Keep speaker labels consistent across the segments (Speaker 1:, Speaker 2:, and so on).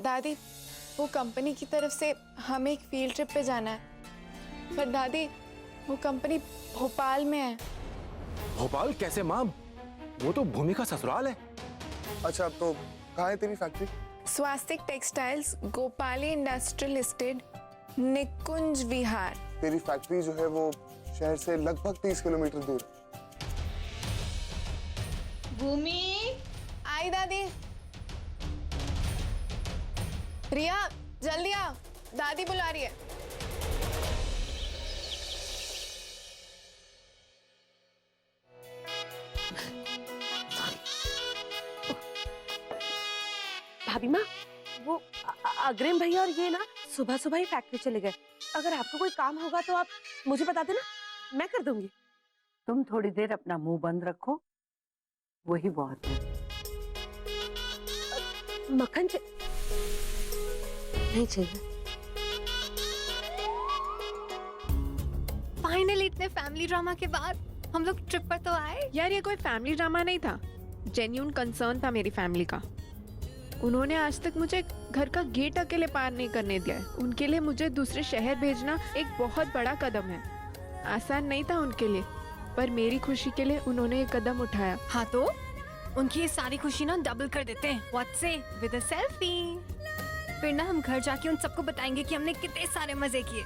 Speaker 1: दादी, वो कंपनी की तरफ से हमें एक फील्ड ट्रिप पे जाना है, पर दादी वो कंपनी भोपाल में है।
Speaker 2: भोपाल कैसे माँ? वो तो भूमि का ससुराल है।
Speaker 3: अच्छा, तो कहाँ है तेरी फैक्ट्री?
Speaker 1: स्वास्तिक टेक्सटाइल्स, गोपाली इंडस्ट्रियल एस्टेट, निकुंज विहार।
Speaker 3: तेरी फैक्ट्री जो है वो शहर से लगभग 30 किलोमीटर दूर है।
Speaker 4: भूमि,
Speaker 1: आई दादी। रिया जल्दी आ, दादी बुला रही है।
Speaker 5: भाभी माँ, वो अग्रिम भैया और ये ना सुबह सुबह ही फैक्ट्री चले गए। अगर आपको कोई काम होगा तो आप मुझे बता देना, मैं कर दूंगी।
Speaker 6: तुम थोड़ी देर अपना मुंह बंद रखो, वही बहुत है।
Speaker 5: मक्खन नहीं चाहिए।
Speaker 7: फाइनली इतने फैमिली ड्रामा के बाद हम लोग ट्रिप पर तो आए।
Speaker 8: यार ये कोई फैमिली ड्रामा नहीं था, जेन्यून कंसर्न था मेरी फैमिली का। उन्होंने आज तक मुझे घर का गेट अकेले पार नहीं करने दिया है। उनके लिए मुझे दूसरे शहर भेजना एक बहुत बड़ा कदम है। आसान नहीं था उनके लिए, पर मेरी खुशी के लिए उन्होंने ये कदम उठाया।
Speaker 7: हाँ तो उनकी ये सारी खुशी ना डबल कर देते हैं। व्हाट से विद अ सेल्फी। फिर ना हम घर जाके उन सबको बताएंगे कि हमने कितने सारे मजे किए।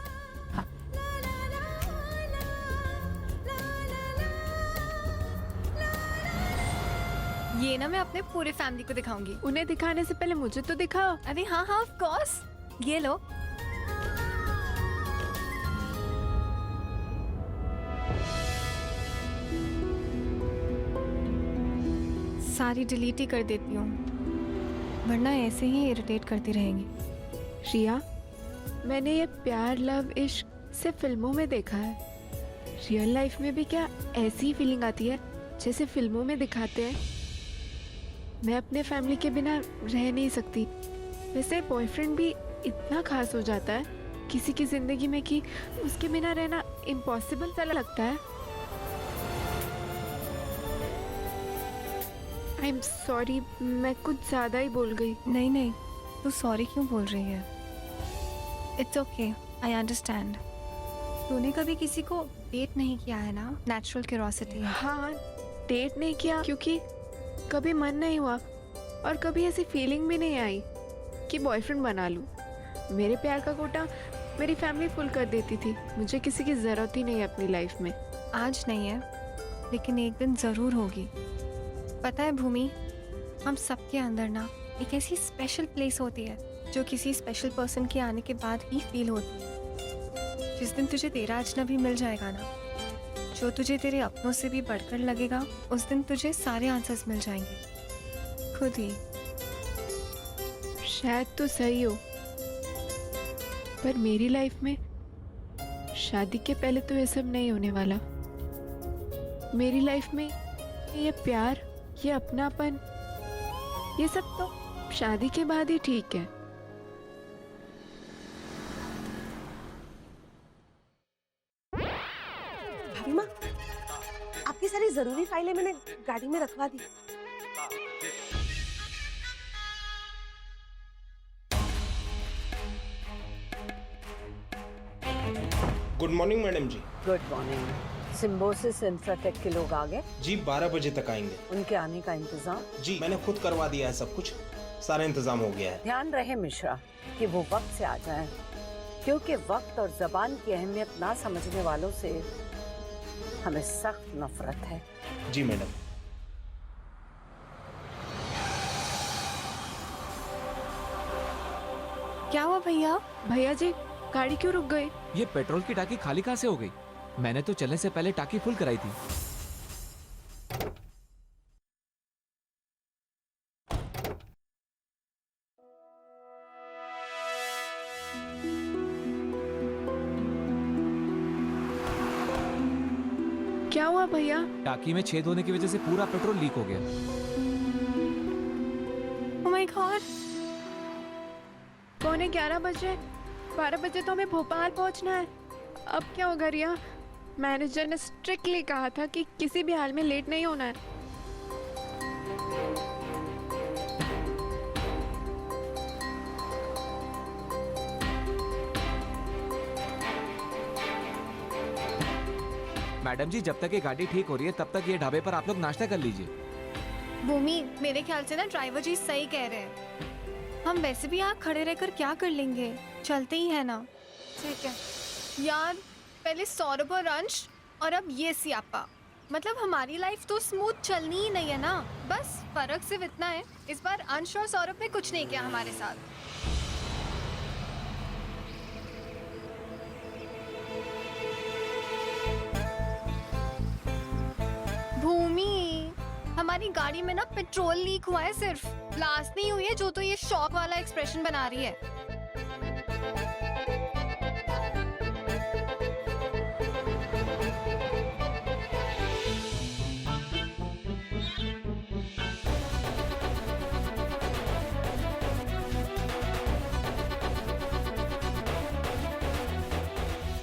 Speaker 7: ये ना मैं अपने पूरे फैमिली को दिखाऊंगी।
Speaker 8: उन्हें दिखाने से पहले मुझे तो दिखाओ।
Speaker 7: अरे हाँ हाँ ऑफ कोर्स, ये लो। सारी डिलीट ही कर देती हूँ, वरना ऐसे ही इरिटेट करती रहेंगी।
Speaker 8: रिया, मैंने ये प्यार लव इश्क सिर्फ फिल्मों में देखा है। रियल लाइफ में भी क्या ऐसी ही फीलिंग आती है जैसे फिल्मों में दिखाते हैं? मैं अपने फैमिली के बिना रह नहीं सकती। वैसे बॉयफ्रेंड भी इतना खास हो जाता है किसी की जिंदगी में कि उसके बिना रहना इम्पॉसिबल सा लगता है। आई एम सॉरी, मैं कुछ ज्यादा ही बोल गई।
Speaker 7: नहीं नहीं, तू सॉरी क्यों बोल रही है? It's okay, I understand. तूने कभी किसी को डेट नहीं किया है ना? नेचुरल क्यूरोसिटी है।
Speaker 8: हाँ, डेट नहीं किया क्योंकि कभी मन नहीं हुआ और कभी ऐसी फीलिंग भी नहीं आई कि बॉयफ्रेंड बना लूं। मेरे प्यार का कोटा मेरी फैमिली फुल कर देती थी। मुझे किसी की जरूरत ही नहीं है अपनी लाइफ में।
Speaker 7: आज नहीं है, लेकिन एक दिन जरूर होगी। पता है भूमि, हम सबके अंदर ना एक ऐसी स्पेशल प्लेस होती है जो किसी स्पेशल पर्सन के आने के बाद ही फील होती है। जिस दिन तुझे तेरा अजनबी मिल जाएगा ना, जो तुझे तेरे अपनों से भी बढ़कर लगेगा, उस दिन तुझे सारे आंसर्स मिल जाएंगे खुद ही।
Speaker 8: शायद तो सही हो, पर मेरी लाइफ में शादी के पहले तो ये सब नहीं होने वाला। मेरी लाइफ में ये प्यार, ये अपनापन, ये सब तो शादी के बाद ही ठीक है।
Speaker 5: भाभी माँ, आपकी सारी जरूरी फाइलें मैंने गाड़ी में रखवा दी।
Speaker 9: Good morning madam ji.
Speaker 6: Good morning. Symbiosis Infratech के लोग आ गए?
Speaker 9: जी 12 बजे तक आएंगे।
Speaker 6: उनके आने का इंतजाम?
Speaker 9: जी मैंने खुद करवा दिया है, सब कुछ सारा इंतजाम हो गया है।
Speaker 6: ध्यान रहे मिश्रा कि वो वक्त से आ जाएं, क्योंकि वक्त और जबान की अहमियत ना समझने वालों से हमें सख्त नफरत है।
Speaker 9: जी मैडम।
Speaker 7: क्या हुआ भैया?
Speaker 8: भैया जी, गाड़ी क्यों रुक गई?
Speaker 10: ये पेट्रोल की टाकी खाली कहाँ से हो गई? मैंने तो चलने से पहले टाकी फुल कराई थी।
Speaker 8: क्या हुआ भैया?
Speaker 10: टाकी में छेद होने की वजह से पूरा पेट्रोल लीक हो गया।
Speaker 7: Oh my God.
Speaker 8: 11:15 बजे, 12 बजे तो हमें भोपाल पहुंचना है। अब क्या होगा रिया? मैनेजर ने स्ट्रिक्टली कहा था कि किसी भी हाल में लेट नहीं होना है।
Speaker 10: मैडम जी जब तक ये गाड़ी ठीक हो रही है तब तक ये ढाबे पर आप लोग नाश्ता कर लीजिए।
Speaker 7: भूमि, मेरे ख्याल से ना ड्राइवर जी सही कह रहे हैं। हम वैसे भी यहाँ खड़े रहकर क्या कर लेंगे, चलते ही है ना। ठीक है यार, पहले सौरभ और अंश और अब ये सियापा। मतलब हमारी लाइफ तो स्मूथ चलनी ही नहीं है ना। बस फर्क सिर्फ इतना है, इस बार अंश और सौरभ ने कुछ नहीं किया हमारे साथ। भूमि, हमारी गाड़ी में ना पेट्रोल लीक हुआ है, सिर्फ ब्लास्ट नहीं हुई है जो तो ये शॉक वाला एक्सप्रेशन बना रही है।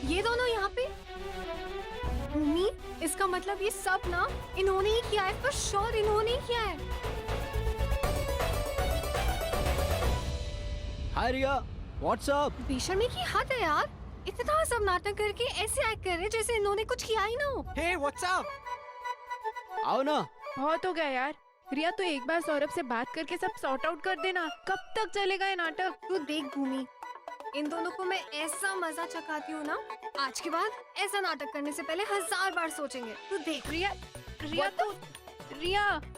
Speaker 7: ये दोनों यहाँ पे। भूमि, इसका मतलब ये सब ना इन्होंने ही किया है, पर श्योर इन्होंने ही किया है।
Speaker 4: हाय रिया, व्हाट्स अप?
Speaker 7: बेशर्मी की हद है यार, इतना सब नाटक करके ऐसे एक्ट कर रहे हैं जैसे इन्होंने कुछ किया ही ना हो।
Speaker 10: Hey what's up?
Speaker 4: आओ ना।
Speaker 8: बहुत हो गया यार। रिया तो एक बार सौरभ से बात करके सब सॉर्ट आउट कर देना। कब तक चलेगा ये नाटक?
Speaker 7: तू देख भूमि, इन दोनों को मैं ऐसा मजा चखाती हूँ ना, आज के बाद ऐसा नाटक करने से पहले 1000 बार सोचेंगे। तू देख।
Speaker 8: रिया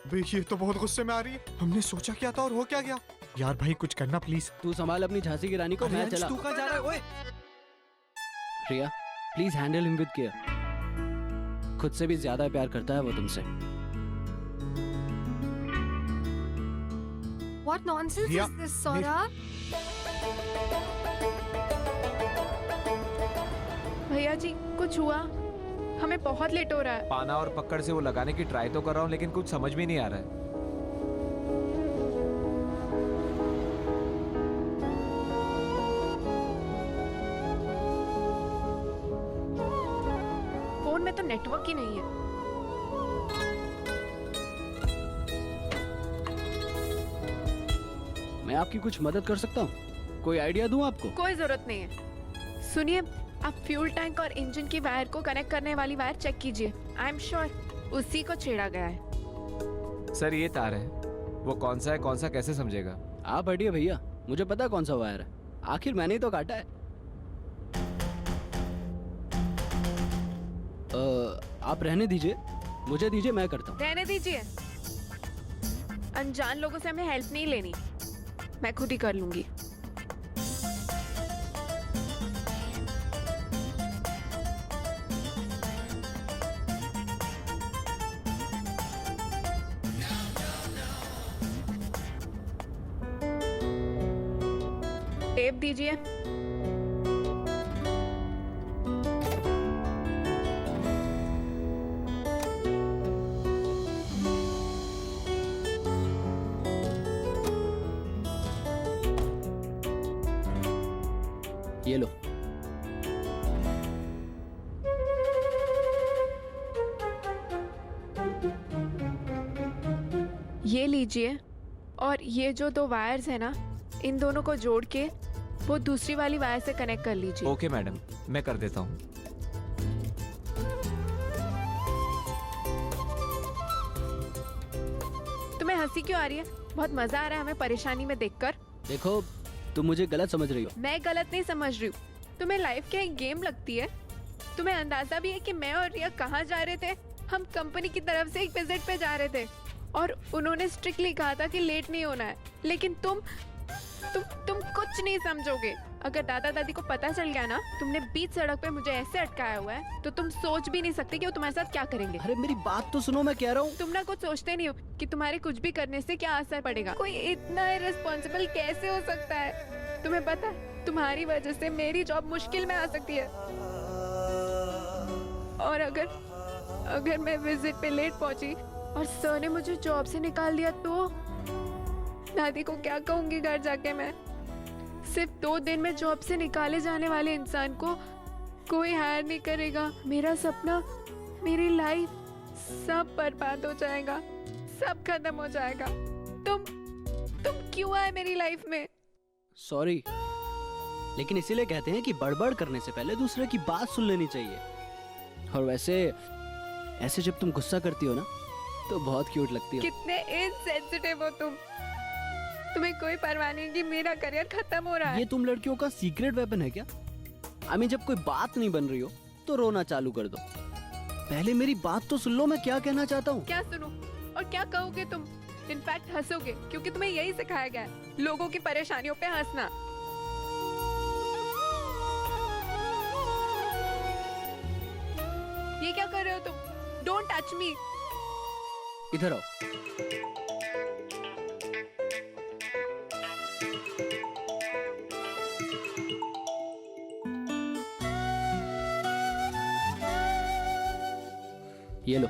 Speaker 2: भाई ये तो बहुत गुस्से में आ रही है। हमने सोचा क्या था और हो क्या गया। यार भाई कुछ करना प्लीज।
Speaker 4: तू संभाल अपनी झांसी की रानी को, मैं चला।
Speaker 2: तू कहाँ जा रहा है? ओए
Speaker 4: Riya please handle him with care. खुद से भी ज्यादा प्यार करता है वो तुमसे।
Speaker 7: What nonsense
Speaker 2: Riya,
Speaker 7: is this, Saurabh?
Speaker 8: भैया जी कुछ हुआ? हमें बहुत लेट हो रहा है।
Speaker 10: पाना और पकड़ से वो लगाने की ट्राई तो कर रहा हूँ लेकिन कुछ समझ में नहीं आ रहा है।
Speaker 8: फोन में तो नेटवर्क ही नहीं है।
Speaker 4: मैं आपकी कुछ मदद कर सकता हूँ? कोई आइडिया दूँ आपको?
Speaker 8: कोई जरूरत नहीं है। सुनिए, आप फ्यूल टैंक और इंजन की वायर को कनेक्ट करने वाली वायर चेक कीजिए। आई एम श्योर उसी को छेड़ा गया है।
Speaker 10: सर ये तार है, वो कौन सा है कौन सा कैसे समझेगा?
Speaker 4: आप हटिए भैया, मुझे पता है कौन सा वायर है। आखिर मैंने ही तो काटा है। आप रहने दीजिए, मुझे दीजिए, मैं करता हूँ।
Speaker 8: रहने दीजिए, अनजान लोगों से हमें हेल्प नहीं लेनी, मैं खुद ही कर लूंगी। टेप दीजिए।
Speaker 4: ये लो।
Speaker 8: ये लीजिए, और ये जो दो वायर्स है ना, इन दोनों को जोड़ के वो दूसरी वाली वायर से कनेक्ट कर लीजिए।
Speaker 10: ओके मैडम, मैं कर देता हूँ।
Speaker 8: तुम्हें हंसी क्यों आ रही है? बहुत मजा आ रहा है हमें परेशानी में देखकर।
Speaker 4: देखो, तुम मुझे गलत समझ रही हो।
Speaker 8: मैं गलत नहीं समझ रही हूँ। तुम्हें लाइफ क्या एक गेम लगती है? तुम्हें अंदाजा भी है कि मैं और रिया कहाँ जा रहे थे? हम कंपनी की तरफ से एक विजिट पे जा रहे थे और उन्होंने स्ट्रिक्टली कहा था कि लेट नहीं होना है, लेकिन तुम कुछ नहीं समझोगे। अगर दादा दादी को पता चल गया ना तुमने बीच सड़क पे मुझे ऐसे अटकाया हुआ है, तो तुम सोच भी नहीं सकते कि वो तुम्हारे साथ क्या करेंगे।
Speaker 4: अरे मेरी बात तो सुनो, मैं कह रहा हूँ।
Speaker 8: तुम ना कुछ सोचते नहीं हो कि तुम्हारे कुछ भी करने से क्या असर पड़ेगा। कोई इतना इररिस्पॉन्सिबल कैसे हो सकता है? तुम्हें पता है तुम्हारी वजह से मेरी जॉब मुश्किल में आ सकती है, और अगर मैं विजिट पे लेट पहुंची और सर ने मुझे जॉब से निकाल दिया तो दादी को क्या कहूंगी घर जाके मैं? सिर्फ 2 दिन में जॉब से निकाले जाने वाले इंसान को कोई हायर नहीं करेगा। मेरा सपना, मेरी लाइफ सब बर्बाद हो जाएगा, सब खत्म हो जाएगा। तुम क्यों आए मेरी लाइफ में?
Speaker 4: सॉरी, लेकिन इसीलिए कहते हैं कि बड़बड़ करने से पहले दूसरे की बात सुन लेनी चाहिए। और वैसे ऐसे जब तुम गुस्सा करती हो ना तो बहुत क्यूट लगती हो।
Speaker 8: कितने इनसेंसिटिव हो तुम। तुम्हें कोई परवाह नहीं कि मेरा करियर खत्म हो रहा है।
Speaker 4: ये तुम लड़कियों का सीक्रेट वेपन है क्या? जब कोई बात नहीं बन रही हो तो रोना चालू कर दो। पहले मेरी बात तो सुन लो, मैं क्या कहना चाहता हूँ।
Speaker 8: क्या सुनूं और क्या कहोगे तुम? इनफैक्ट हंसोगे, क्योंकि तुम्हें यही सिखाया गया है, लोगों की परेशानियों पे हंसना। ये क्या कर रहे हो तुम? Don't touch me.
Speaker 4: इधर आओ। ये लो।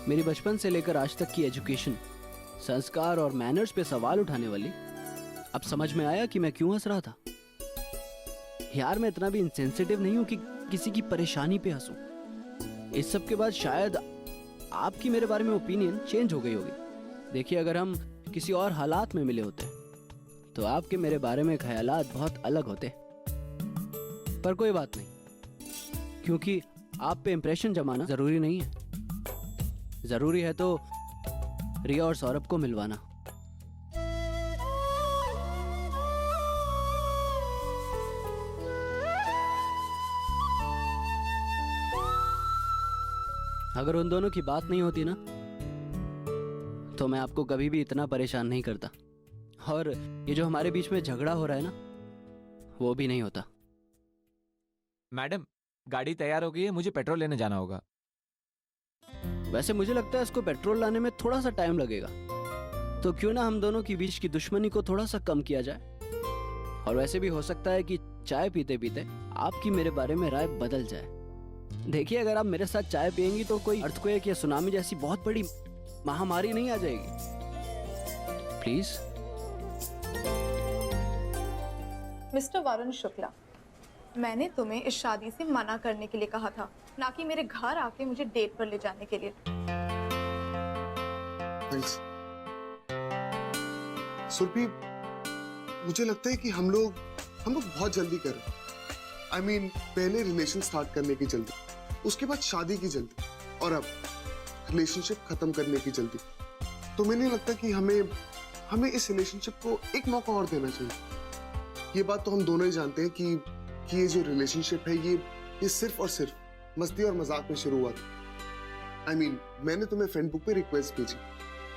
Speaker 4: मेरी बचपन से लेकर आज तक की एजुकेशन, संस्कार और मैनर्स पे सवाल उठाने वाली, अब समझ में आया कि मैं क्यों हंस रहा था। यार मैं इतना भी इंसेंसिटिव नहीं हूं कि किसी की परेशानी पे हंसूं। इस सब के बाद शायद आपकी मेरे बारे में ओपिनियन चेंज हो गई होगी। देखिए, अगर हम किसी और हालात में मिले होते तो आपके मेरे बारे में ख्यालात बहुत अलग होते, पर कोई बात नहीं, क्योंकि आप पे इंप्रेशन जमाना जरूरी नहीं है। जरूरी है तो रिया और सौरभ को मिलवाना। अगर उन दोनों की बात नहीं होती ना तो मैं आपको कभी भी इतना परेशान नहीं करता, और ये जो हमारे बीच में झगड़ा हो रहा है ना, वो भी नहीं होता।
Speaker 10: मैडम, गाड़ी तैयार हो गई है, मुझे पेट्रोल लेने जाना होगा।
Speaker 4: वैसे मुझे लगता है इसको पेट्रोल लाने में थोड़ा सा टाइम लगेगा, तो क्यों ना हम दोनों के बीच की दुश्मनी को थोड़ा सा कम किया जाए। और वैसे भी हो सकता है कि चाय पीते पीते आपकी मेरे बारे में राय बदल जाए। देखिए, अगर आप मेरे साथ चाय पियेंगी तो कोई अर्थक्वेक या सुनामी जैसी बहुत बड़ी महामारी नहीं आ जाएगी। प्लीज।
Speaker 1: मिस्टर वरुण शुक्ला, मैंने तुम्हें इस शादी से मना करने के लिए कहा था, ना कि मेरे घर आके मुझे डेट पर ले जाने के लिए।
Speaker 3: थैंक्स। सुरभि, मुझे लगता है कि हम लोग बहुत जल्दी कर रहे हैं। I mean, पहले रिलेशन स्टार्ट करने की जल्दी, उसके बाद शादी की जल्दी, और अब रिलेशनशिप खत्म करने की जल्दी। तो मुझे नहीं लगता कि हमें इस रिलेशनशिप को एक मौका और देना चाहिए। ये बात तो हम दोनों ही जानते हैं कि ये जो रिलेशनशिप है ये सिर्फ और सिर्फ मस्ती और मजाक में शुरू हुआ था। I mean, मैंने तुम्हें फ्रेंड बुक पे रिक्वेस्ट भेजी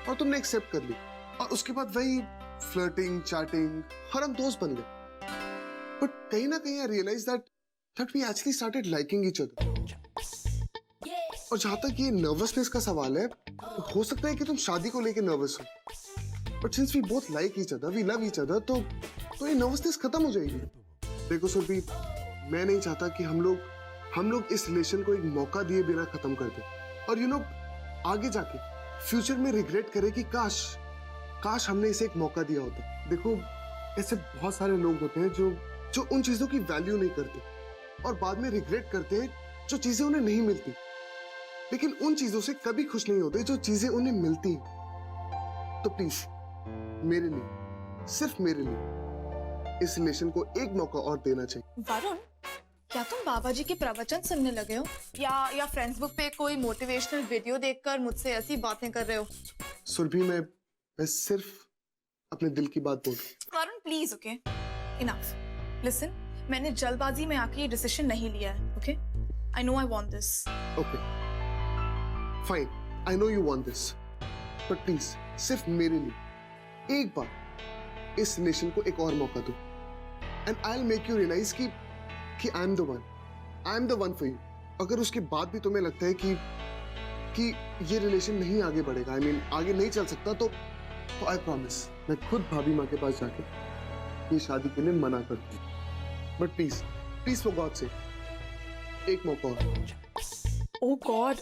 Speaker 3: और तुमने एक्सेप्ट कर ली, और उसके बाद वही फ्लर्टिंग, चैटिंग, और हम दोस्त बन गए। बट कहीं ना कहीं I realized that we actually started liking each other. और जहां तक ये नर्वसनेस का सवाल है, हो सकता है कि तुम शादी को लेके नर्वस हो, but since we both like each other, we love each other, तो ये नर्वसनेस खत्म हो जाएगी। देखो सुरभि, मैं नहीं चाहता कि हम लोग इस रिलेशन को एक मौका दिए बिना खत्म कर दें, और यू नो आगे जाके फ्यूचर में रिग्रेट करें कि काश हमने इसे एक मौका दिया होता। देखो, ऐसे बहुत सारे लोग होते हैं जो उन चीजों की वैल्यू नहीं करते और बाद में रिग्रेट करते हैं जो चीजें उन्हें नहीं मिलती, लेकिन उन चीजों से कभी खुश नहीं होते जो चीजें उन्हें मिलती हैं। तो प्लीज मेरे लिए, सिर्फ मेरे लिए इस रिलेशन को एक मौका और देना चाहिए।
Speaker 1: वरुण, क्या तुम बाबा जी के प्रवचन सुनने लगे हो, या फ्रेंड्स बुक पे कोई मोटिवेशनल वीडियो देखकर मुझसे ऐसी बातें कर रहे हो?
Speaker 3: सुरभि, मैं सिर्फ अपने दिल की बात बोल।
Speaker 1: Varun please, okay, enough. Listen, मैंने जल्दबाजी में आके ये डिसीजन नहीं लिया है, okay? I know I want this.
Speaker 3: Okay fine, I know you want this, but please सिर्फ मेरे लिए एक बार इस रिलेशन को एक और मौका दो, and I will make you realize कि I am the one for you. अगर उसके बाद भी तुम्हें लगता है कि ये रिलेशन नहीं आगे बढ़ेगा, आई मीन आगे नहीं चल सकता, तो आई प्रॉमिस मैं खुद भाभी माँ के पास जाके ये शादी के लिए मना कर दूँ। बट प्लीज फॉर गॉड से एक मौका और।
Speaker 1: ओह गॉड,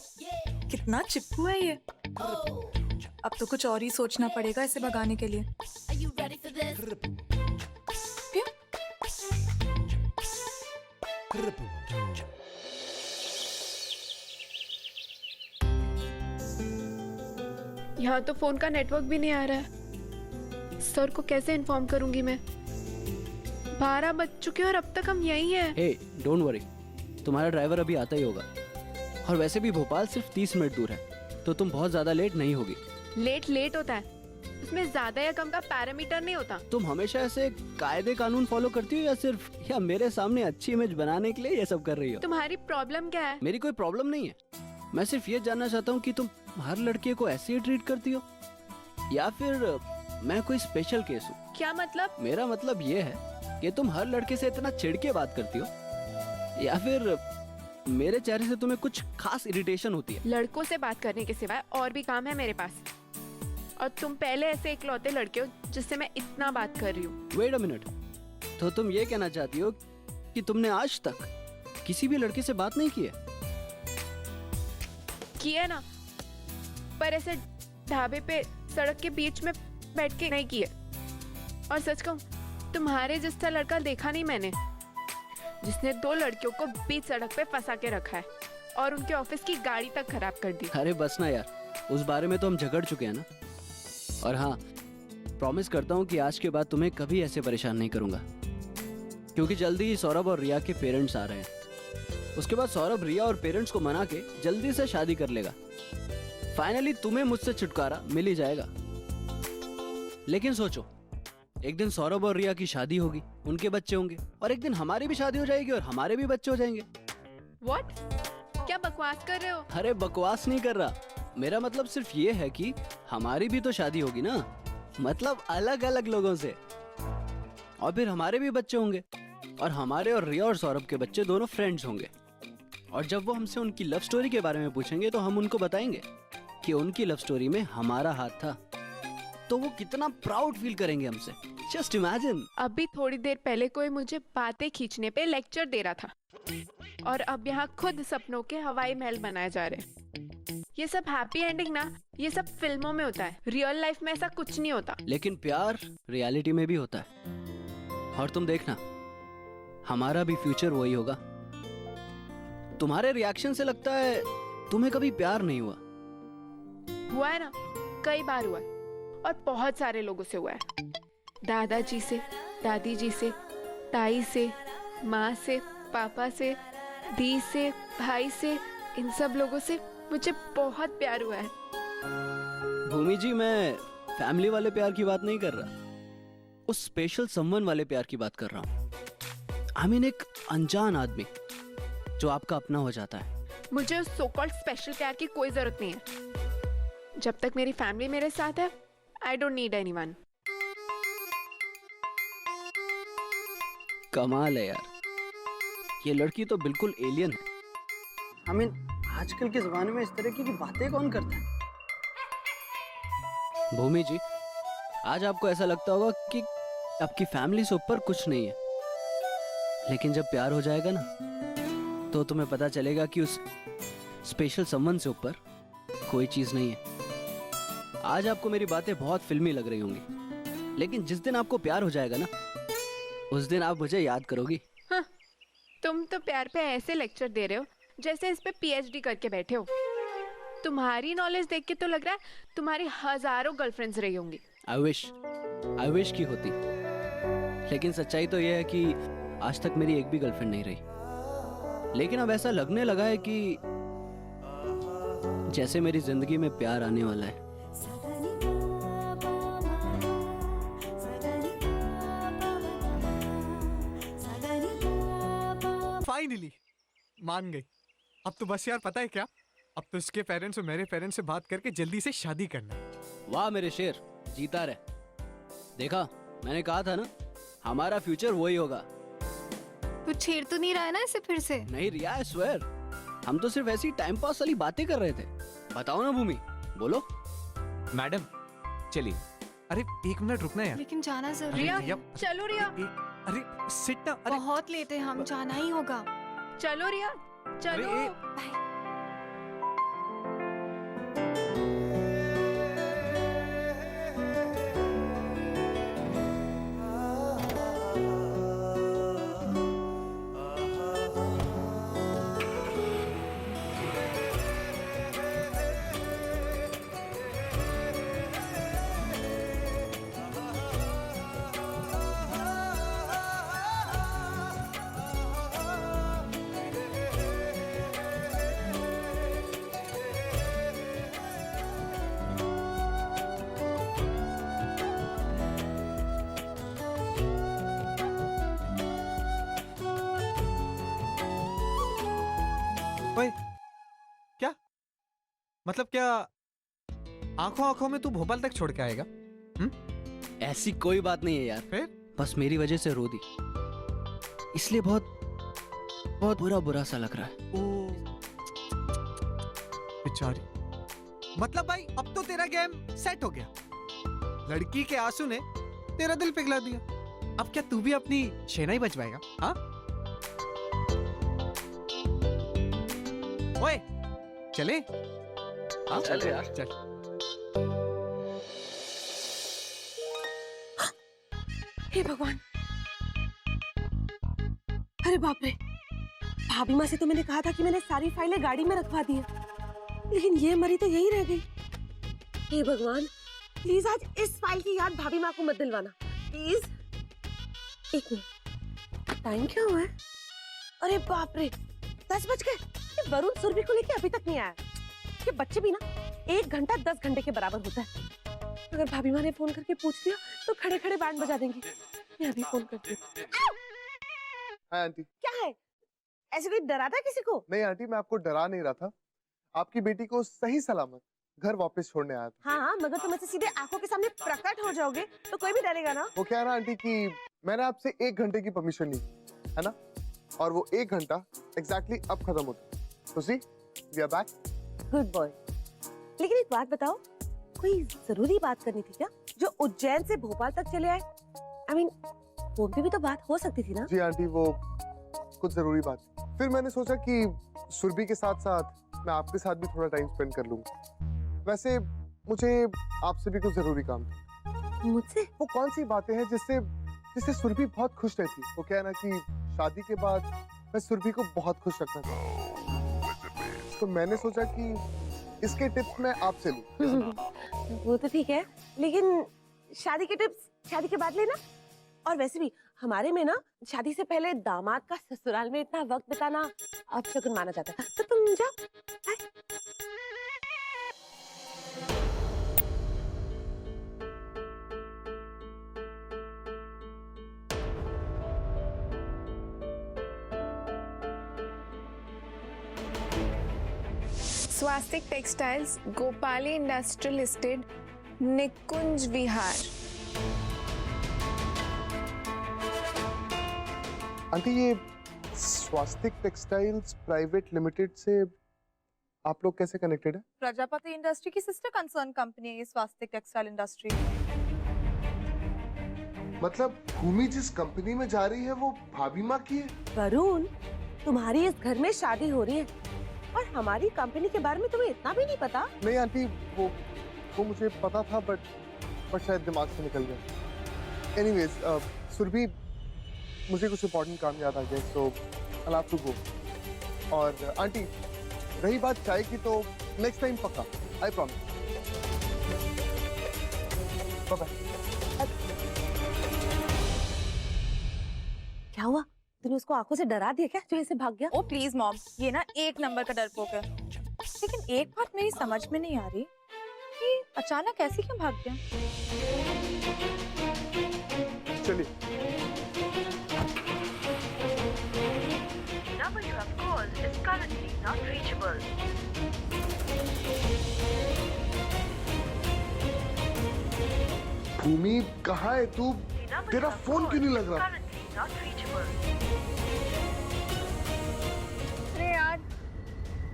Speaker 1: कितना चिपकू है ये। अब तो कुछ और ही सोचना पड़ेगा इसे भगाने के लिए।
Speaker 8: यहाँ तो फोन का नेटवर्क भी नहीं आ रहा है। सर को कैसे इन्फॉर्म करूंगी मैं? 12 बज चुके हैं और अब तक हम यहीं हैं।
Speaker 4: हे डोंट वरी, तुम्हारा ड्राइवर अभी आता ही होगा। और वैसे भी भोपाल सिर्फ 30 मिनट दूर है, तो तुम बहुत ज्यादा लेट नहीं होगी।
Speaker 8: लेट लेट होता है, उसमें ज्यादा या कम का पैरामीटर नहीं होता।
Speaker 4: तुम हमेशा ऐसे कायदे कानून फॉलो करती हो या मेरे सामने अच्छी इमेज बनाने के लिए ये सब कर रही हो?
Speaker 8: तुम्हारी प्रॉब्लम क्या है?
Speaker 4: मेरी कोई प्रॉब्लम नहीं है, मैं सिर्फ ये जानना चाहता हूँ कि तुम हर लड़के को ऐसे ही ट्रीट करती हो या फिर मैं कोई स्पेशल केस हूँ?
Speaker 8: क्या मतलब?
Speaker 4: मेरा मतलब ये है कि तुम हर लड़के से इतना चिढ़ के बात करती हो या फिर मेरे चेहरे से तुम्हें कुछ खास इरिटेशन होती है?
Speaker 8: लड़कों से बात करने के सिवाय और भी काम है मेरे पास, और तुम पहले ऐसे इकलौते लड़के हो जिससे मैं इतना बात कर रही हूँ।
Speaker 4: वेट अ मिनट, तो तुम ये कहना चाहती हो कि तुमने आज तक किसी भी लड़के से बात नहीं की है?
Speaker 8: की है ना, पर ऐसे ढाबे पे सड़क के बीच में बैठ के नहीं किए। और सच कहूं, तुम्हारे जैसा लड़का देखा नहीं मैंने, जिसने 2 लड़कियों को बीच सड़क पे फंसा के रखा है और उनके ऑफिस की गाड़ी तक खराब कर दी।
Speaker 4: अरे बस ना यार, उस बारे में तो हम झगड़ चुके हैं ना। और हाँ, प्रॉमिस करता हूँ कि आज के बाद तुम्हें कभी ऐसे परेशान नहीं करूंगा, क्योंकि जल्दी ही सौरभ और रिया के पेरेंट्स आ रहे हैं। उसके बाद सौरभ रिया और पेरेंट्स को मना के जल्दी से शादी कर लेगा। फाइनली तुम्हें मुझसे छुटकारा मिल ही जाएगा। लेकिन सोचो, एक दिन सौरभ और रिया की शादी होगी, उनके बच्चे होंगे, और एक दिन हमारी भी शादी हो जाएगी और हमारे भी बच्चे हो जाएंगे।
Speaker 8: What? क्या बकवास कर रहे हो?
Speaker 4: अरे बकवास नहीं कर रहा, मेरा मतलब सिर्फ ये है कि हमारी भी तो शादी होगी ना, मतलब अलग अलग लोगों से, और फिर हमारे भी बच्चे होंगे, और हमारे और रिया और सौरभ के बच्चे दोनों फ्रेंड्स होंगे। और जब वो हमसे उनकी लव स्टोरी के बारे में पूछेंगे तो हम उनको बताएंगे कि उनकी लव स्टोरी में हमारा हाथ था। तो वो कितना प्राउड फील करेंगे हमसे, जस्ट इमेजिन।
Speaker 8: अभी थोड़ी देर पहले कोई मुझे बातें खींचने पे लेक्चर दे रहा था, और अब यहाँ खुद सपनों के हवाई महल बनाए जा रहे हैं। ये सब हैप्पी एंडिंग ना, ये सब फिल्मों में होता है, रियल लाइफ में ऐसा कुछ नहीं होता।
Speaker 4: लेकिन प्यार रियलिटी में भी होता है, और तुम देखना, हमारा भी फ्यूचर वही होगा। तुम्हारे रिएक्शन से लगता है तुम्हें कभी प्यार नहीं हुआ।
Speaker 8: हुआ है ना, कई बार हुआ है, और बहुत सारे लोगों से हुआ है। दादाजी से, दादी जी से, ताई से, माँ से, पापा से, दी से, भाई से, इन सब लोगों से मुझे बहुत प्यार हुआ है।
Speaker 4: भूमि जी, मैं फैमिली वाले प्यार की बात नहीं कर रहा, उस स्पेशल समवन वाले प्यार की बात कर रहा हूँ। आई मीन एक अनजान आदमी जो आपका अपना हो जाता है।
Speaker 8: मुझे उस सो कॉल्ड स्पेशल प्यार की कोई जरूरत नहीं है। जब तक मेरी फैमिली मेरे साथ है, आई डोंट नीड एनीवन।
Speaker 4: कमाल है यार, ये लड़की तो बिल्कुल एलियन है। आई मीन आजकल के जमाने में इस तरह की बातें कौन करता है? भूमि जी, आज आपको ऐसा लगता होगा कि आपकी फैमिली से ऊपर कुछ नहीं है, लेकिन जब प्यार हो जाएगा ना, तो तुम्हें पता चलेगा कि उस स्पेशल समवन से ऊपर कोई चीज नहीं है। आज आपको मेरी बातें बहुत फिल्मी लग रही होंगी, लेकिन जिस दिन आपको प्यार हो जाएगा ना, उस दिन आप मुझे याद करोगी।
Speaker 8: हाँ, तुम तो प्यार पे ऐसे लेक्चर दे रहे हो जैसे इस पे पीएचडी करके बैठे हो। तुम्हारी नॉलेज देख के तो लग रहा है तुम्हारी हजारों गर्लफ्रेंड्स रही होंगी।
Speaker 4: आई विश की होती, लेकिन सच्चाई तो यह है कि आज तक मेरी एक भी गर्लफ्रेंड नहीं रही। लेकिन अब ऐसा लगने लगा है कि जैसे मेरी जिंदगी में प्यार आने वाला है।
Speaker 2: फाइनली मान गई। अब तो बस यार, पता है क्या, अब तो इसके पेरेंट्स और मेरे पेरेंट्स से बात करके जल्दी से शादी करना है।
Speaker 4: वाह मेरे शेर, जीता रहे। देखा, मैंने कहा था ना, हमारा फ्यूचर वही होगा।
Speaker 7: तू छेड़ तो नहीं रहा है ना इसे फिर से?
Speaker 4: नहीं रिया, आई स्वेयर, हम तो सिर्फ ऐसी टाइम पास वाली बातें कर रहे थे। बताओ ना भूमि, बोलो।
Speaker 10: मैडम चलिए।
Speaker 2: अरे 1 मिनट रुकना यार।
Speaker 7: लेकिन जाना जरूरी
Speaker 2: अरे
Speaker 8: रिया,
Speaker 2: रिया,
Speaker 8: चलो रिया,
Speaker 2: अरे सिट ना। अरे
Speaker 7: बहुत लेट है, हम जाना ही होगा।
Speaker 8: चलो रिया, चलो।
Speaker 2: अरे,
Speaker 7: बाय।
Speaker 2: ओए, क्या मतलब क्या आंखों आंखों में तू भोपाल तक छोड़ के आएगा?
Speaker 4: ऐसी कोई बात नहीं है यार,
Speaker 2: फिर
Speaker 4: बस मेरी वजह से रो दी, इसलिए बहुत बहुत बुरा बुरा सा लग रहा है।
Speaker 2: ओ बेचारी, मतलब भाई अब तो तेरा गेम सेट हो गया। लड़की के आंसू ने तेरा दिल पिघला दिया। अब क्या तू भी अपनी शहनाई बजवाएगा? हाँ ओए, चले? हाँ
Speaker 4: चल यार।
Speaker 2: चल।
Speaker 5: हे भगवान, अरे बाप रे, भाभी माँ से तो मैंने कहा था कि मैंने सारी फाइलें गाड़ी में रखवा दी है, लेकिन ये मरी तो यही रह गई। हे भगवान, प्लीज आज इस फाइल की याद भाभी माँ को मत दिलवाना प्लीज। एक मिनट, टाइम क्या हुआ है? अरे बाप रे, 10 बज गए। ये वरुण सुरभि को लेके अभी तक नहीं आया। ये बच्चे भी ना 1 घंटा 10 घंटे के बराबर होता है। अगर भाभी माँ ने फोन करके पूछ लिया तो खड़े खड़े बैंड बजा देंगी। मैं अभी फोन करती हूँ।
Speaker 3: Hi aunty.
Speaker 5: क्या है, ऐसे कोई डराता है किसी को?
Speaker 3: नहीं आंटी, मैं आपको डरा नहीं रहा था, आपकी बेटी को सही सलामत घर वापस छोड़ने आया था।
Speaker 5: हाँ, मगर तुम ऐसे सीधे आंखों के सामने प्रकट हो जाओगे तो कोई भी डरेगा ना।
Speaker 3: वो क्या है ना आंटी कि मैंने आपसे 1 घंटे की परमिशन ली है ना, और वो 1 घंटा एग्जैक्टली अब खत्म होता है। तो see we are back.
Speaker 5: Goodbye. लेकिन एक बात बताओ, कोई जरूरी बात करनी थी क्या जो उज्जैन से भोपाल तक चले आए? I mean, फोन पे भी तो बात हो सकती थी ना।
Speaker 3: जी आंटी, वो कुछ जरूरी बात। फिर मैंने सोचा कि सुरभि के साथ साथ मैं आपके साथ भी थोड़ा टाइम स्पेंड कर लूंगा। वैसे मुझे आपसे भी कुछ जरूरी काम था।
Speaker 5: मुझसे?
Speaker 3: वो कौन सी बातें हैं जिससे सुरभि बहुत खुश रहती। वो क्या है ना कि शादी के बाद मैं सुरभि को बहुत खुश रखना चाहता, तो मैंने सोचा कि इसके टिप्स मैं आपसे लूं।
Speaker 5: वो तो ठीक है, लेकिन शादी के टिप्स शादी के बाद लेना। और वैसे भी हमारे में ना शादी से पहले दामाद का ससुराल में इतना वक्त बिताना अपशगुन माना जाता है। तो तुम जाओ। बाय।
Speaker 8: स्वास्तिक टेक्सटाइल्स, गोपाली इंडस्ट्रियल एस्टेट, निकुंज विहार।
Speaker 3: आंटी, ये स्वास्तिक टेक्सटाइल्स प्राइवेट लिमिटेड से आप लोग कैसे कनेक्टेड है?
Speaker 1: प्रजापति इंडस्ट्री की सिस्टर कंसर्न कंपनी है ये स्वास्तिक टेक्सटाइल इंडस्ट्री।
Speaker 3: मतलब भूमि जिस कंपनी में जा रही है वो भाभी माँ की है?
Speaker 5: वरुण, तुम्हारी इस घर में शादी हो रही है और हमारी कंपनी के बारे में तुम्हें इतना भी नहीं पता?
Speaker 3: नहीं आंटी, वो मुझे पता था, बट शायद दिमाग से निकल गया। एनीवेज, सुरभि, मुझे कुछ इम्पोर्टेंट काम याद आ गया, सो आई हैव टू गो। और आंटी, रही बात चाय की तो नेक्स्ट टाइम पक्का, आई प्रॉमिस। Bye bye.
Speaker 5: क्या हुआ? तूने उसको आंखों से डरा दिया क्या जो ऐसे भाग गया?
Speaker 1: ओ प्लीज मॉम, ये ना 1 नंबर का डरपोक है। लेकिन एक बात मेरी समझ में नहीं आ रही कि अचानक ऐसे क्यों भाग गया।
Speaker 3: चलिए।
Speaker 6: number you have called is currently not reachable.
Speaker 3: भूमि, कहाँ है तू? तेरा फोन क्यों नहीं लग रहा?
Speaker 6: Currently not reachable.
Speaker 7: अरे यार,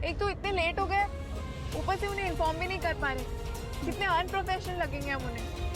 Speaker 7: एक तो इतने लेट हो गए, ऊपर से उन्हें इन्फॉर्म भी नहीं कर पा रहे। कितने अनप्रोफेशनल लगेंगे हम उन्हें।